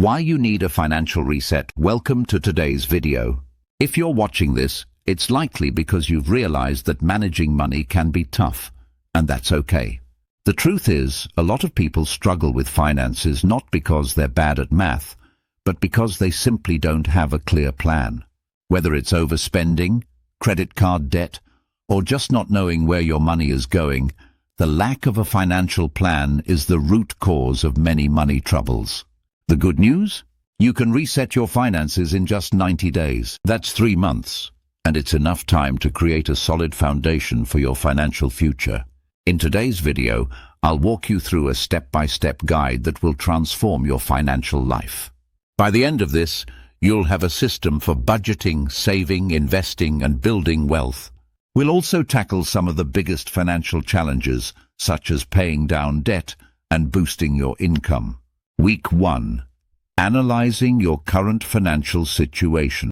Why you need a financial reset. Welcome to today's video. If you're watching this, it's likely because you've realized that managing money can be tough, and that's okay. The truth is, a lot of people struggle with finances not because they're bad at math, but because they simply don't have a clear plan. Whether it's overspending, credit card debt, or just not knowing where your money is going, the lack of a financial plan is the root cause of many money troubles. The good news? You can reset your finances in just 90 days. That's 3 months, and it's enough time to create a solid foundation for your financial future. In today's video, I'll walk you through a step-by-step guide that will transform your financial life. By the end of this, you'll have a system for budgeting, saving, investing, and building wealth. We'll also tackle some of the biggest financial challenges, such as paying down debt and boosting your income. Week 1. Analyzing your current financial situation.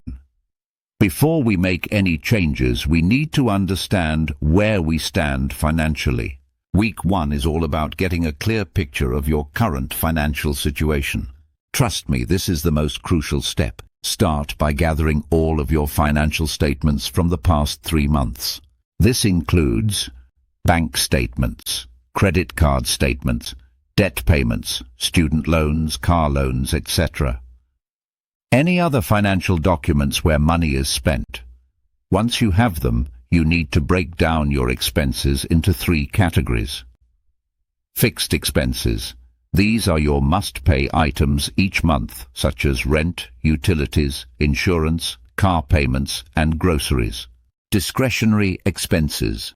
Before we make any changes, we need to understand where we stand financially. Week 1 is all about getting a clear picture of your current financial situation. Trust me, this is the most crucial step. Start by gathering all of your financial statements from the past 3 months. This includes bank statements, credit card statements, debt payments, student loans, car loans, etc. Any other financial documents where money is spent. Once you have them, you need to break down your expenses into 3 categories. Fixed expenses. These are your must-pay items each month, such as rent, utilities, insurance, car payments, and groceries. Discretionary expenses.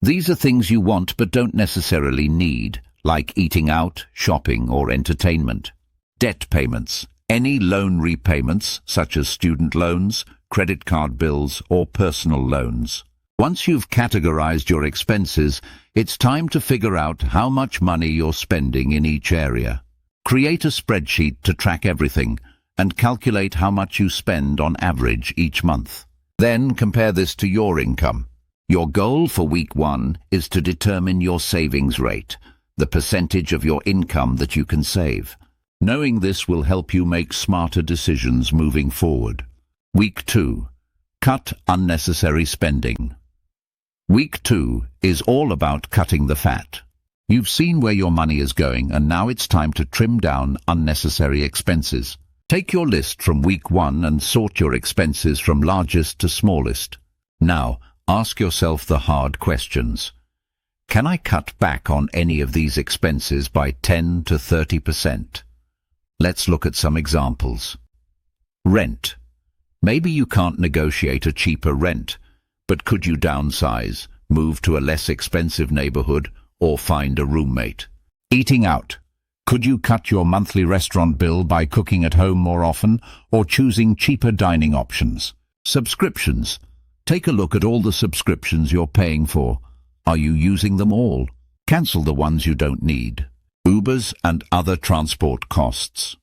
These are things you want but don't necessarily need, like eating out, shopping, or entertainment. Debt payments. Any loan repayments, such as student loans, credit card bills, or personal loans. Once you've categorized your expenses, it's time to figure out how much money you're spending in each area. Create a spreadsheet to track everything and calculate how much you spend on average each month. Then compare this to your income. Your goal for week 1 is to determine your savings rate, the percentage of your income that you can save. Knowing this will help you make smarter decisions moving forward. Week 2. Cut unnecessary spending. Week 2 is all about cutting the fat. You've seen where your money is going, and now it's time to trim down unnecessary expenses. Take your list from week 1 and sort your expenses from largest to smallest. Now, ask yourself the hard questions. Can I cut back on any of these expenses by 10 to 30%? Let's look at some examples. Rent. Maybe you can't negotiate a cheaper rent, but could you downsize, move to a less expensive neighborhood, or find a roommate? Eating out. Could you cut your monthly restaurant bill by cooking at home more often, or choosing cheaper dining options? Subscriptions. Take a look at all the subscriptions you're paying for. Are you using them all? Cancel the ones you don't need. Ubers and other transport costs.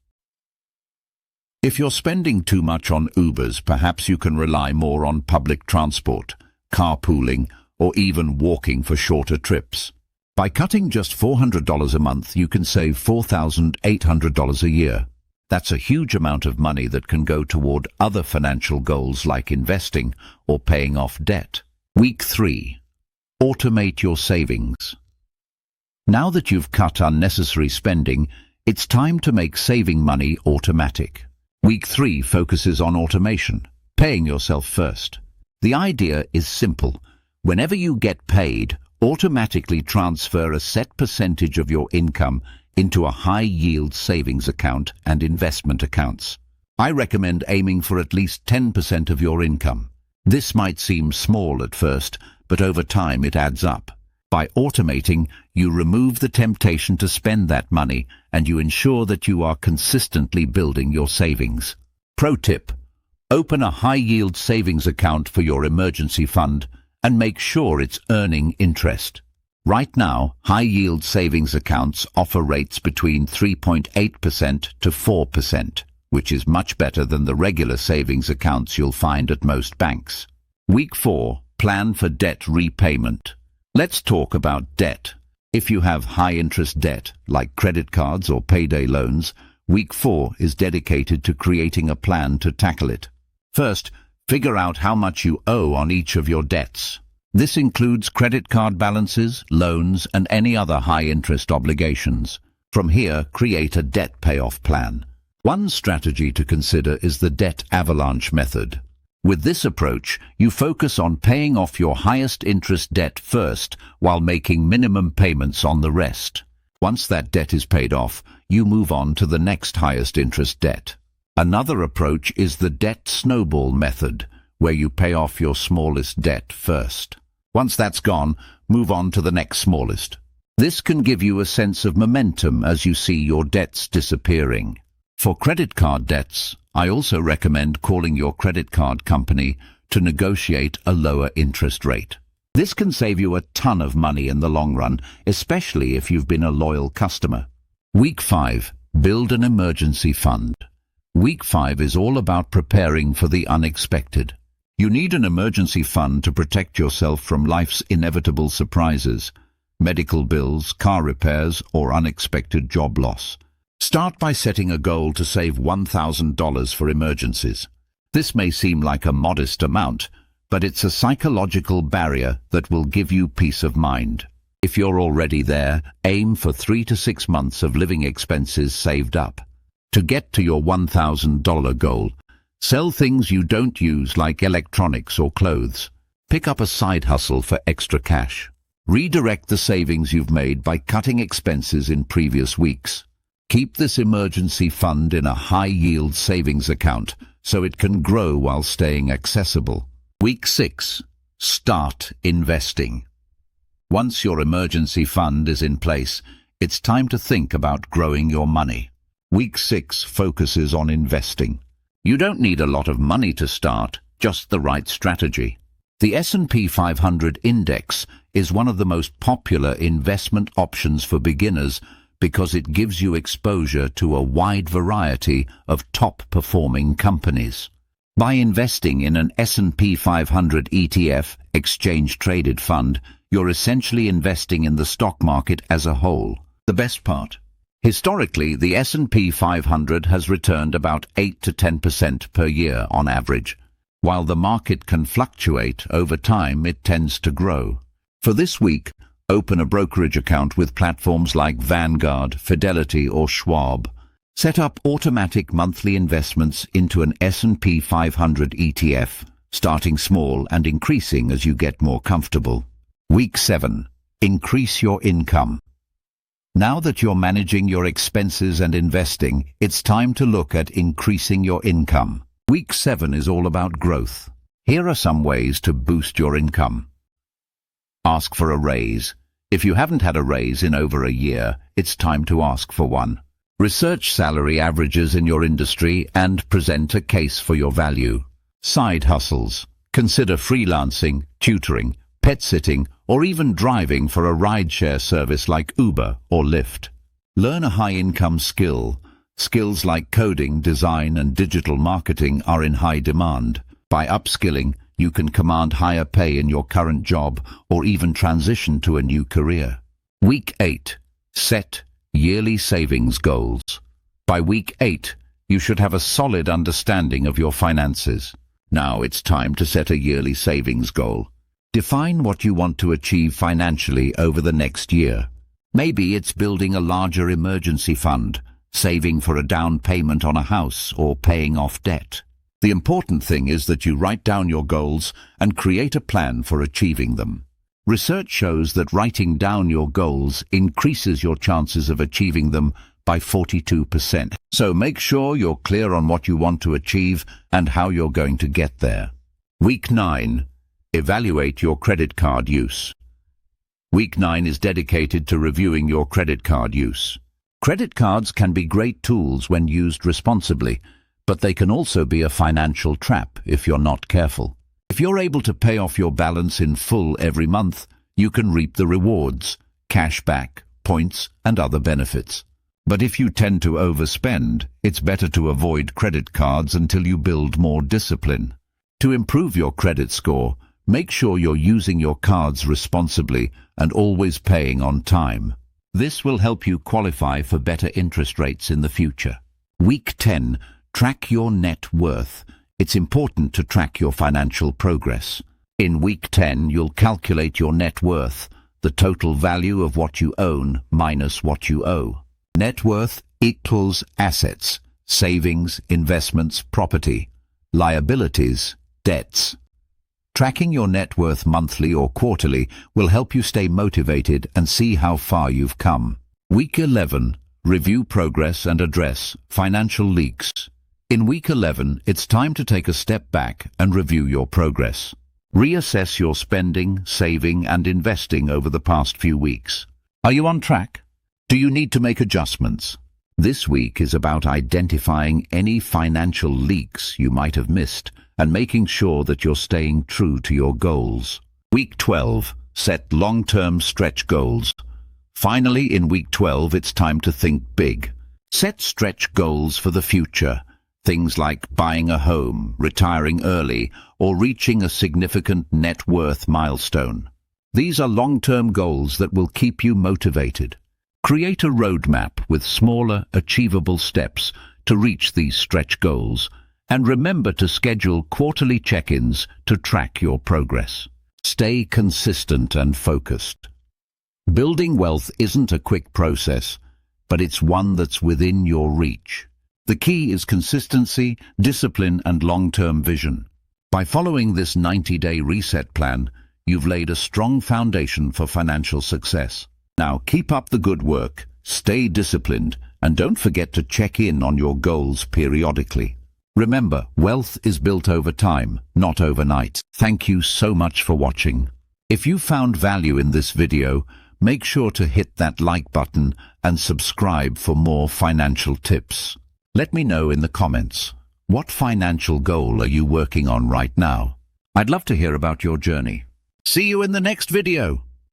If you're spending too much on Ubers, perhaps you can rely more on public transport, carpooling, or even walking for shorter trips. By cutting just $400 a month, you can save $4,800 a year. That's a huge amount of money that can go toward other financial goals like investing or paying off debt. Week 3. Automate your savings. Now that you've cut unnecessary spending, it's time to make saving money automatic. Week 3 focuses on automation, paying yourself first. The idea is simple. Whenever you get paid, automatically transfer a set percentage of your income into a high-yield savings account and investment accounts. I recommend aiming for at least 10% of your income. This might seem small at first, but over time it adds up. By automating, you remove the temptation to spend that money, and you ensure that you are consistently building your savings. Pro tip: open a high-yield savings account for your emergency fund and make sure it's earning interest. Right now, high-yield savings accounts offer rates between 3.8% to 4%, which is much better than the regular savings accounts you'll find at most banks. Week 4. Plan for debt repayment. Let's talk about debt. If you have high-interest debt, like credit cards or payday loans, Week 4 is dedicated to creating a plan to tackle it. First, figure out how much you owe on each of your debts. This includes credit card balances, loans, and any other high-interest obligations. From here, create a debt payoff plan. One strategy to consider is the debt avalanche method. With this approach, you focus on paying off your highest interest debt first while making minimum payments on the rest. Once that debt is paid off, you move on to the next highest interest debt. Another approach is the debt snowball method, where you pay off your smallest debt first. Once that's gone, move on to the next smallest. This can give you a sense of momentum as you see your debts disappearing. For credit card debts, I also recommend calling your credit card company to negotiate a lower interest rate. This can save you a ton of money in the long run, especially if you've been a loyal customer. Week 5. Build an emergency fund. Week 5 is all about preparing for the unexpected. You need an emergency fund to protect yourself from life's inevitable surprises, medical bills, car repairs, or unexpected job loss. Start by setting a goal to save $1,000 for emergencies. This may seem like a modest amount, but it's a psychological barrier that will give you peace of mind. If you're already there, aim for 3 to 6 months of living expenses saved up. To get to your $1,000 goal, sell things you don't use like electronics or clothes. Pick up a side hustle for extra cash. Redirect the savings you've made by cutting expenses in previous weeks. Keep this emergency fund in a high-yield savings account so it can grow while staying accessible. Week 6. Start investing. Once your emergency fund is in place, it's time to think about growing your money. Week 6 focuses on investing. You don't need a lot of money to start, just the right strategy. The S&P 500 index is one of the most popular investment options for beginners because it gives you exposure to a wide variety of top-performing companies. By investing in an S&P 500 ETF, exchange-traded fund, you're essentially investing in the stock market as a whole. The best part? Historically, the S&P 500 has returned about 8 to 10% per year on average. While the market can fluctuate, over time it tends to grow. For this week, open a brokerage account with platforms like Vanguard, Fidelity, or Schwab. Set up automatic monthly investments into an S&P 500 ETF, starting small and increasing as you get more comfortable. Week 7. Increase your income. Now that you're managing your expenses and investing, it's time to look at increasing your income. Week 7 is all about growth. Here are some ways to boost your income. Ask for a raise. If you haven't had a raise in over a year, it's time to ask for one. Research salary averages in your industry and present a case for your value. Side hustles. Consider freelancing, tutoring, pet sitting, or even driving for a rideshare service like Uber or Lyft. Learn a high-income skill. Skills like coding, design, and digital marketing are in high demand. By upskilling, you can command higher pay in your current job or even transition to a new career. Week 8. Set yearly savings goals. By week 8, you should have a solid understanding of your finances. Now it's time to set a yearly savings goal. Define what you want to achieve financially over the next year. Maybe it's building a larger emergency fund, saving for a down payment on a house, or paying off debt. The important thing is that you write down your goals and create a plan for achieving them. Research shows that writing down your goals increases your chances of achieving them by 42%. So make sure you're clear on what you want to achieve and how you're going to get there. Week 9. Evaluate your credit card use. Week 9 is dedicated to reviewing your credit card use. Credit cards can be great tools when used responsibly, but they can also be a financial trap if you're not careful. If you're able to pay off your balance in full every month, you can reap the rewards, cash back, points, and other benefits. But if you tend to overspend, it's better to avoid credit cards until you build more discipline. To improve your credit score, make sure you're using your cards responsibly and always paying on time. This will help you qualify for better interest rates in the future. Week 10. Track your net worth. It's important to track your financial progress. In Week 10, you'll calculate your net worth, the total value of what you own minus what you owe. Net worth equals assets, savings, investments, property, liabilities, debts. Tracking your net worth monthly or quarterly will help you stay motivated and see how far you've come. Week 11. Review progress and address financial leaks. In Week 11, it's time to take a step back and review your progress. Reassess your spending, saving, and investing over the past few weeks. Are you on track? Do you need to make adjustments? This week is about identifying any financial leaks you might have missed and making sure that you're staying true to your goals. Week 12. Set long-term stretch goals. Finally, in Week 12, it's time to think big. Set stretch goals for the future. Things like buying a home, retiring early, or reaching a significant net worth milestone. These are long-term goals that will keep you motivated. Create a roadmap with smaller, achievable steps to reach these stretch goals, and remember to schedule quarterly check-ins to track your progress. Stay consistent and focused. Building wealth isn't a quick process, but it's one that's within your reach. The key is consistency, discipline, and long-term vision. By following this 90-day reset plan, you've laid a strong foundation for financial success. Now keep up the good work, stay disciplined, and don't forget to check in on your goals periodically. Remember, wealth is built over time, not overnight. Thank you so much for watching. If you found value in this video, make sure to hit that like button and subscribe for more financial tips. Let me know in the comments, what financial goal are you working on right now? I'd love to hear about your journey. See you in the next video.